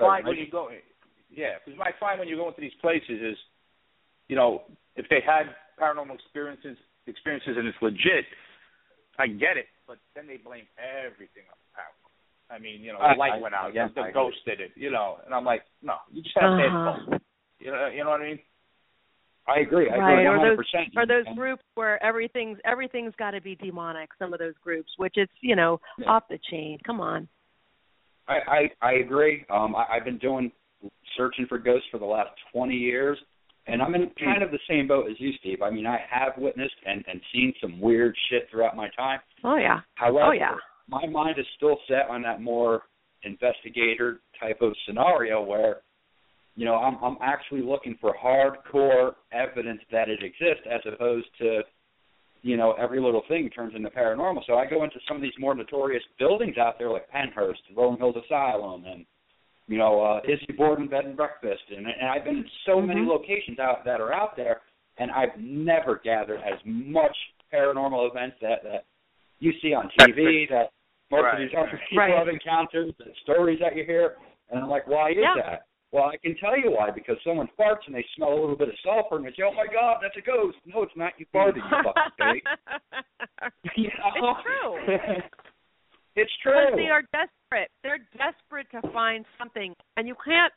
find when you go, because what I find when you go into these places is, if they had paranormal experiences and it's legit, I get it, but then they blame everything on the paranormal. I mean, the light went out, the ghost did it, and I'm like, no, you just have bad phone. You know what I mean? I agree. I agree 100%. Or those groups where everything's got to be demonic. Some of those groups, which it's off the chain. Come on. I agree. I've been searching for ghosts for the last 20 years, and I'm in kind of the same boat as you, Steve. I mean, I have witnessed and seen some weird shit throughout my time. Oh yeah. However, my mind is still set on that more investigator type of scenario where, I'm actually looking for hardcore evidence that it exists as opposed to, every little thing turns into paranormal. So I go into some of these more notorious buildings out there like Penhurst, Rolling Hills Asylum, and, Izzy Board and Bed and Breakfast. And I've been in so many locations that are out there, and I've never gathered as much paranormal events that you see on TV, that most of these other people have encounters, the stories that you hear. And I'm like, why is that? Well, I can tell you why, because someone farts and they smell a little bit of sulfur and they say, oh, my God, that's a ghost. No, it's not. You farted, you fucking pig. It's true. It's true. Because they are desperate. They're desperate to find something, and you can't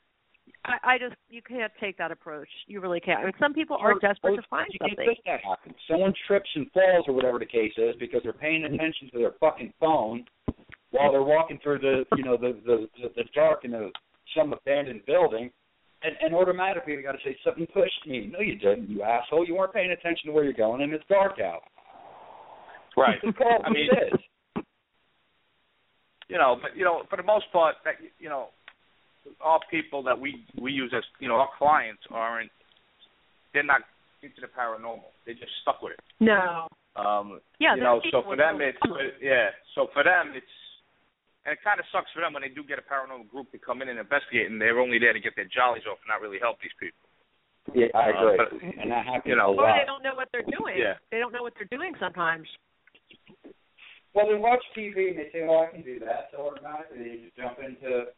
you can't take that approach. You really can't. I mean, some people are desperate to find something. You can't that happen. Someone trips and falls or whatever the case is because they're paying attention to their fucking phone while they're walking through the dark in some abandoned building, and automatically you got to say, something pushed me. No, you didn't, you asshole. You weren't paying attention to where you're going, and it's dark out. Right. I mean, it is. But for the most part, that our people that we use as our clients they're not into the paranormal. They're just stuck with it. No. So for them it's. And it kind of sucks for them when they do get a paranormal group to come in and investigate, and they're only there to get their jollies off and not really help these people. Yeah, I agree. And that happens a lot. Or they don't know what they're doing. Yeah. They don't know what they're doing sometimes. Well, they watch TV and they say, I can do that. So automatically they just jump into,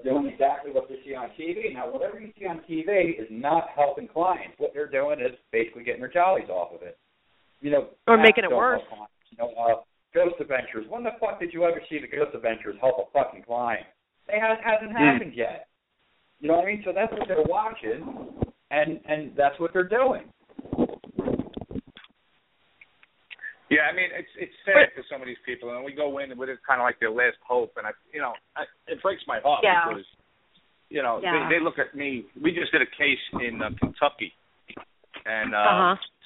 doing exactly what they see on TV. Now, whatever you see on TV is not helping clients. What they're doing is basically getting their jollies off of it. Or making it worse. Ghost Adventures. When the fuck did you ever see the Ghost Adventures help a fucking client? It hasn't happened yet. You know what I mean? So that's what they're watching, and that's what they're doing. Yeah, I mean, it's sad for some of these people, and we go in with it kind of like their last hope, and it breaks my heart because, they look at me. We just did a case in Kentucky, and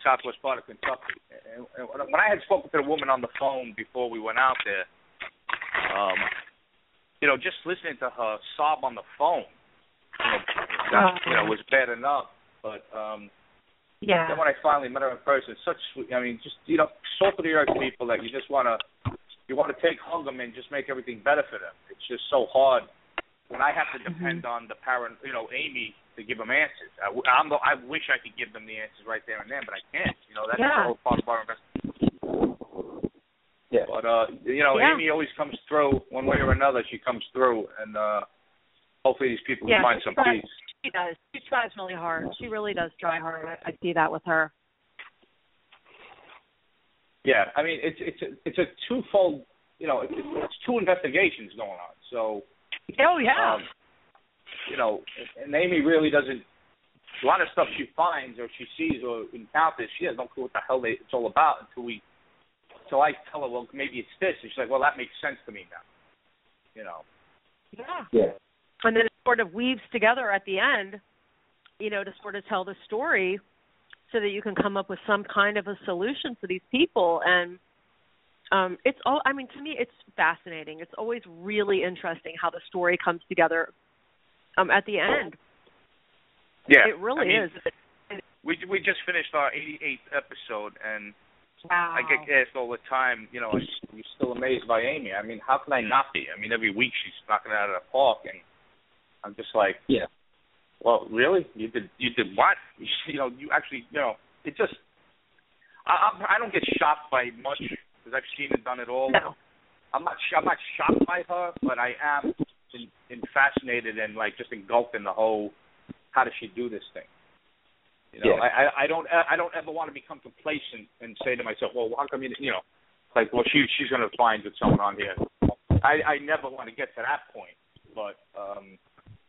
southwest part of Kentucky. And when I had spoken to the woman on the phone before we went out there, just listening to her sob on the phone, was bad enough. But then when I finally met her in person, such sweet. I mean, just salt of the earth people that you just want to take hug them and just make everything better for them. It's just so hard when I have to depend on the parent, Amy, to give them answers. I wish I could give them the answers right there and then, but I can't. That's the whole part of our investigation. Yeah. But Amy always comes through one way or another. She comes through, and hopefully these people can find some peace. She does. She tries really hard. She really does try hard. I see that with her. Yeah, I mean it's a twofold. It's two investigations going on. So. Oh yeah. And Amy really doesn't. A lot of stuff she finds or she sees or encounters, she has no clue what the hell it's all about until I tell her, well, maybe it's this, and she's like, well, that makes sense to me now. Yeah. And then it sort of weaves together at the end, to sort of tell the story, so that you can come up with some kind of a solution for these people. And it's all. I mean, to me, it's fascinating. It's always really interesting how the story comes together. At the end. Yeah. It really is. We just finished our 88th episode, and wow. I get asked all the time, you're still amazed by Amy. I mean, how can I not be? I mean, every week she's knocking it out of the park, and I'm just like, well, really? You did what? You actually, it just, I don't get shocked by much, because I've seen and done it all. No. I'm not shocked by her, but I am fascinated and like just engulfed in the whole, how does she do this thing? You know, yeah. I don't ever want to become complacent and say to myself, well, how come like, well, she's going to find that someone on here. I never want to get to that point, but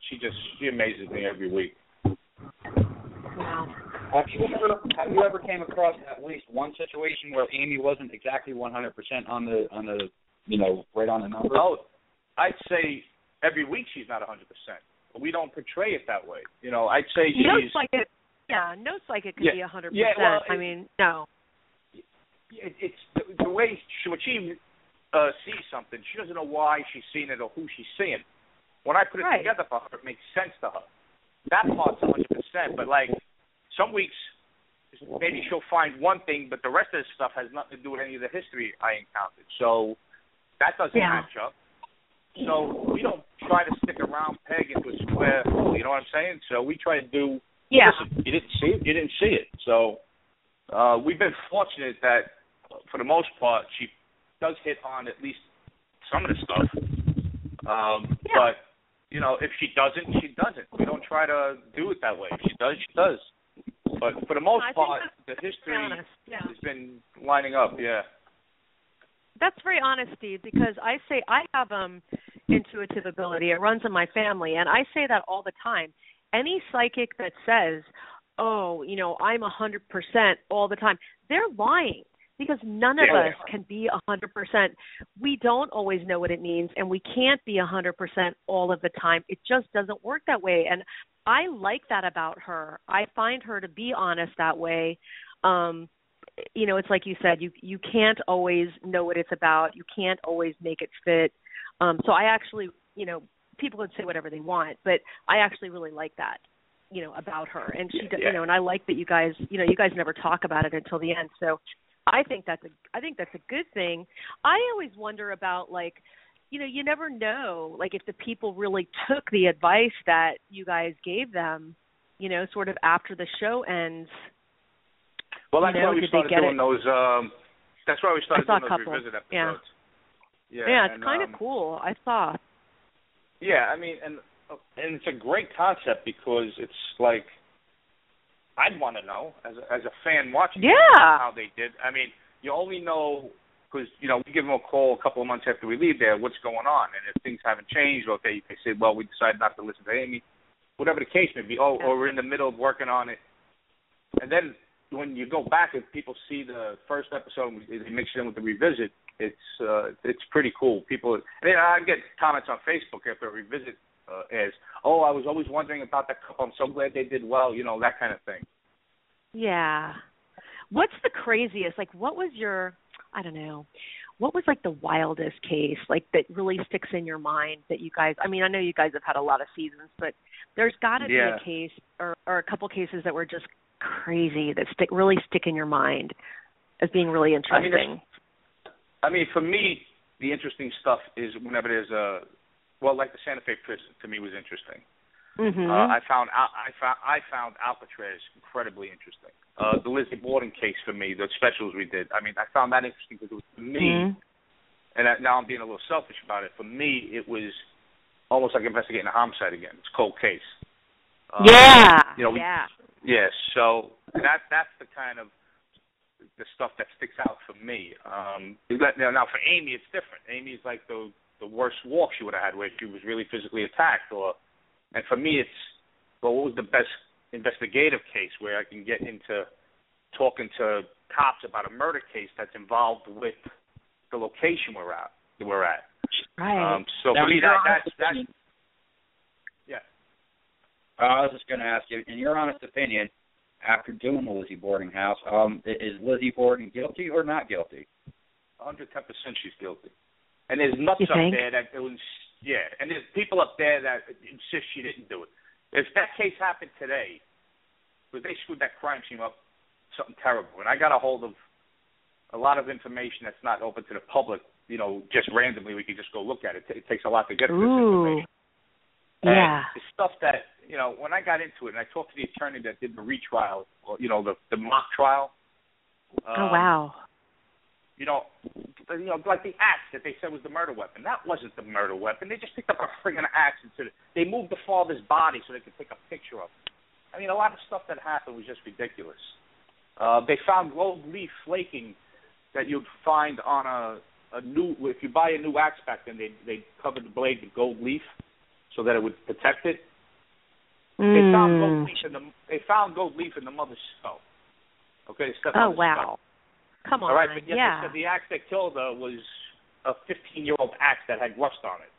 she amazes me every week. Wow. Have you ever came across at least one situation where Amy wasn't exactly 100% on the right on the number? Oh, I'd say every week she's not 100%, but we don't portray it that way. You know, I'd say she's no psychic can be 100%. Yeah, well, I mean, no. It's the way when she sees something, she doesn't know why she's seeing it or who she's seeing. When I put it together for her, it makes sense to her. That part's 100%, but like some weeks, maybe she'll find one thing, but the rest of the stuff has nothing to do with any of the history I encountered. So that doesn't match up. So we don't try to stick a round peg into a square hole, you know what I'm saying? So we try to do, listen, you didn't see it, you didn't see it. So we've been fortunate that, for the most part, she does hit on at least some of the stuff. But, you know, if she doesn't, she doesn't. We don't try to do it that way. If she does, she does. But for the most part, the history has been lining up, That's very honest, Steve, because I say I have intuitive ability. It runs in my family, and I say that all the time. Any psychic that says, oh, you know, I'm 100% all the time, they're lying, because none of us can be 100%. We don't always know what it means, and we can't be 100% all of the time. It just doesn't work that way, and I like that about her. I find her to be honest that way. You know, it's like you said, you can't always know what it's about. You can't always make it fit. So I actually, you know, people can say whatever they want, but I actually really like that, you know, about her. And she, you know, and I like that you guys never talk about it until the end. So I think that's a good thing. I always wonder about, like, you know, you never know, like, if the people really took the advice that you guys gave them, you know, sort of after the show ends. Well, that's why we started doing those. That's why we started doing those revisit episodes. Yeah, it's kind of cool. I saw. Yeah, I mean, and it's a great concept because it's like, I'd want to know as a fan watching how they did. I mean, you only know because, you know, we give them a call a couple of months after we leave there, what's going on, and if things haven't changed, or if they say, well, we decided not to listen to Amy, whatever the case may be, or we're in the middle of working on it, and then when you go back and people see the first episode, they mix it in with the revisit. It's pretty cool. People, I get comments on Facebook after a revisit as, oh, I was always wondering about that couple. I'm so glad they did well. You know, that kind of thing. Yeah. What's the craziest? Like, what was your? I don't know. What was like the wildest case, like that really sticks in your mind that you guys? I mean, I know you guys have had a lot of seasons, but there's got to be a case or a couple cases that were just crazy that really stick in your mind as being really interesting. I mean, for me, the interesting stuff is whenever there's like the Santa Fe prison to me was interesting. Mm-hmm. I found Alcatraz incredibly interesting. The Lizzie Borden case for me, the specials we did. I mean, I found that interesting because it was, for me, and now I'm being a little selfish about it. For me, it was almost like investigating a homicide again. It's a cold case. Yes, so that's the kind of the stuff that sticks out for me. Now for Amy, it's different. Amy's like the worst walk she would have had, where she was really physically attacked. And for me, it's, well, what was the best investigative case where I can get into talking to cops about a murder case that's involved with the location we're at. Right. So for me, that's I was just going to ask you, in your honest opinion, after doing the Lizzie Borden house, is Lizzie Borden guilty or not guilty? 110% she's guilty. And there's nuts up there that it was, and there's people up there that insist she didn't do it. If that case happened today, because they screwed that crime scene up, something terrible. And I got a hold of a lot of information that's not open to the public, you know, just randomly. We could just go look at it. It takes a lot to get to this information. And the stuff that, you know, when I got into it, and I talked to the attorney that did the retrial, or, you know, the mock trial. Oh, wow. like the axe that they said was the murder weapon. That wasn't the murder weapon. They just picked up a friggin' axe and they moved the father's body so they could take a picture of it. I mean, a lot of stuff that happened was just ridiculous. They found gold leaf flaking that you'd find on if you buy a new axe back then, they covered the blade with gold leaf so that it would protect it. They found gold leaf in the mother's skull. Okay, oh wow. Skull. Come on. All right, but yet yeah. they said the axe that killed her was a 15-year-old axe that had rust on it.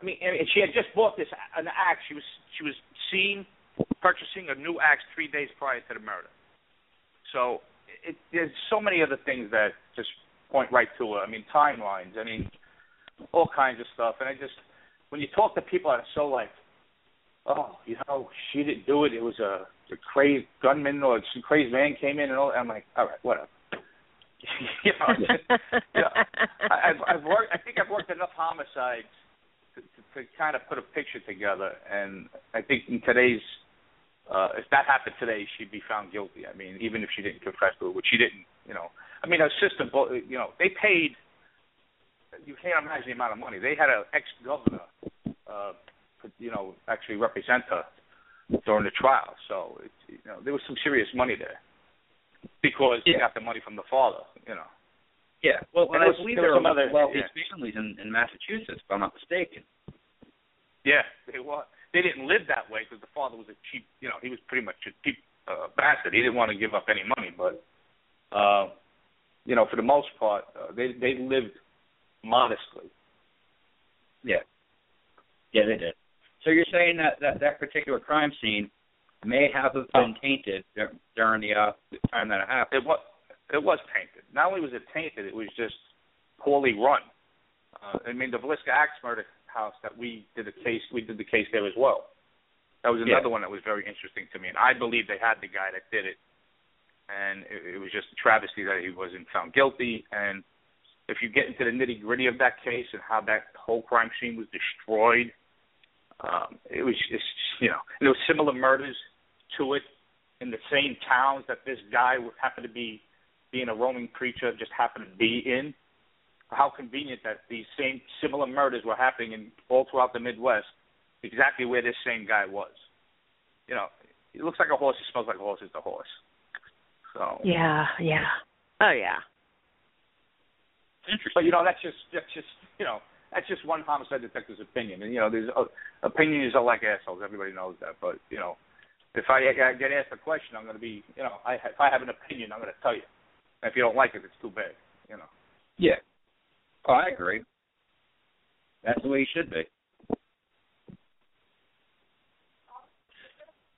I mean, and she had just bought an axe. She was seen purchasing a new axe 3 days prior to the murder. So there's so many other things that just point right to it. I mean, timelines. I mean, all kinds of stuff. And when you talk to people that are so like, oh, she didn't do it. It was a crazy gunman or some crazy man came in and all. I'm like, all right, whatever. I've worked. I think I've worked enough homicides to kind of put a picture together. And I think in today's, if that happened today, she'd be found guilty. I mean, even if she didn't confess to it, which she didn't. I mean, her sister. They paid. You can't imagine the amount of money they had. An ex-governor. Actually represent her during the trial. So, there was some serious money there because they got the money from the father, Yeah, well, I believe there were some other wealthy families in Massachusetts, if I'm not mistaken. Yeah, they were. They didn't live that way because the father was a cheap, he was pretty much a cheap bastard. He didn't want to give up any money, but, for the most part, they lived modestly. Yeah. Yeah, they did. So you're saying that particular crime scene may have been tainted during the time that it happened? It was tainted. Not only was it tainted, it was just poorly run. I mean, the Villisca Axe murder house that we did the case there as well. That was another one that was very interesting to me, and I believe they had the guy that did it, and it was just a travesty that he wasn't found guilty. And if you get into the nitty-gritty of that case and how that whole crime scene was destroyed, it was just, there were similar murders to it in the same towns that this guy happened to be, being a roaming preacher, just happened to be in. How convenient that these same similar murders were happening all throughout the Midwest, exactly where this same guy was. It looks like a horse, it smells like a horse, it's a horse. So. Yeah. Oh, yeah. Interesting. But, that's just one homicide detective's opinion. And, there's opinions are like assholes. Everybody knows that. But, if I get asked a question, I'm going to be, if I have an opinion, I'm going to tell you. And if you don't like it, it's too bad, Yeah. Oh, I agree. That's the way you should be.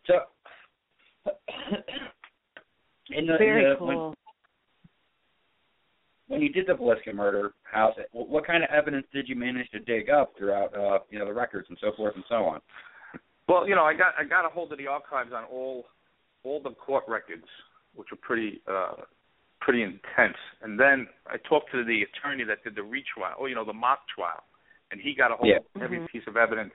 So, very cool. When you did the Villisca murder house, what kind of evidence did you manage to dig up throughout, the records and so forth and so on? Well, I got a hold of the archives on all the court records, which were pretty intense. And then I talked to the attorney that did the retrial, the mock trial, and he got a hold of every piece of evidence.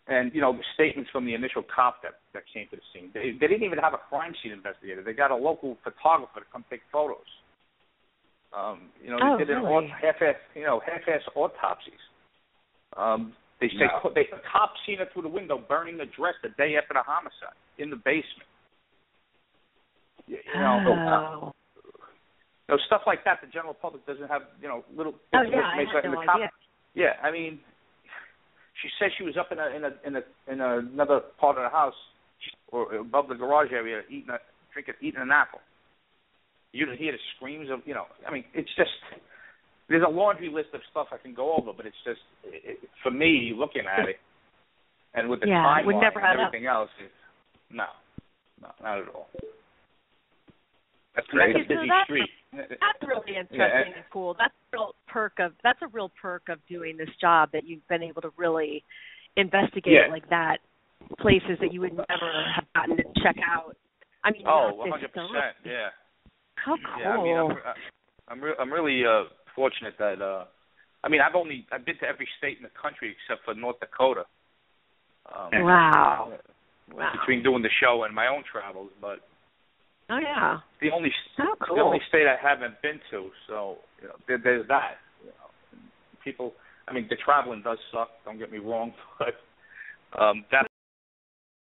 And the statements from the initial cop that came to the scene. They didn't even have a crime scene investigator. They got a local photographer to come take photos. They did really? half-ass autopsies. They say the cop seen her through the window burning the dress the day after the homicide in the basement. Stuff like that. The general public doesn't have little bits of information. I had no idea. Yeah, I mean, she said she was up in another part of the house or above the garage area eating an apple. You didn't hear the screams of, I mean, it's just, there's a laundry list of stuff I can go over, but it's just, for me, looking at it, and with the timeline and everything else, no, not at all. That's a busy street. That's really interesting and cool. That's a real perk of doing this job, that you've been able to really investigate like that, places that you would never have gotten to check out. I mean, 100%, yeah. How cool! Yeah, I mean, I'm really fortunate that I've been to every state in the country except for North Dakota. Wow. Between doing the show and my own travels, but Oh yeah. The only cool. the only state I haven't been to, so there's that. People, I mean, the traveling does suck. Don't get me wrong, but that